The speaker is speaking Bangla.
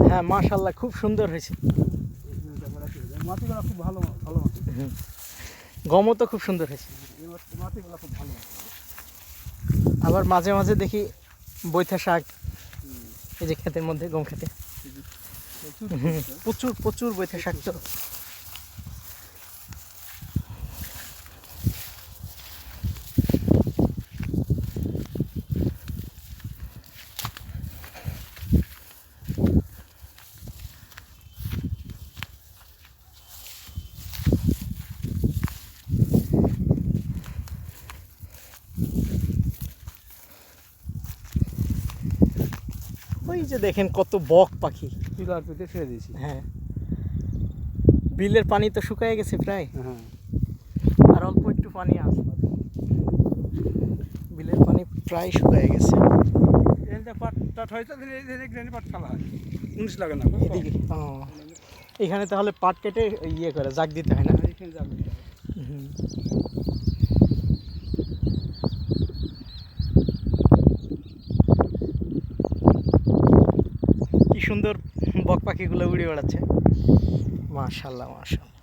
হ্যাঁ মাশাআল্লাহ খুব সুন্দর হয়েছে। মাটিগুলো খুব ভালো ভালো মাটি। গমও তো খুব সুন্দর হয়েছে। মাটিগুলো খুব ভালো। আবার মাঝে মাঝে দেখি বৈথা শাক এই যে ক্ষেতের মধ্যে, গম খেতে প্রচুর প্রচুর বৈথা শাক। তো ওই যে দেখেন কত বক পাখি। পিলার পেতে ছেড়ে দিয়েছি। হ্যাঁ, বিলের পানি তো শুকিয়ে গেছে প্রায়, হ্যাঁ, আর অল্প একটু পানি আছে। বিলের পানি প্রায় শুকিয়ে গেছে। পাট হয়েছে পাট ফেলা হয়, মুনিশ লাগে না এদিকে এখানে তাহলে পাট কেটে ইয়ে করে জাগ দিতে হয় না? এখানে যাবে। কি সুন্দর বক পাখিগুলো উড়ে বেড়াচ্ছে। মাশাআল্লাহ মাশাআল্লাহ।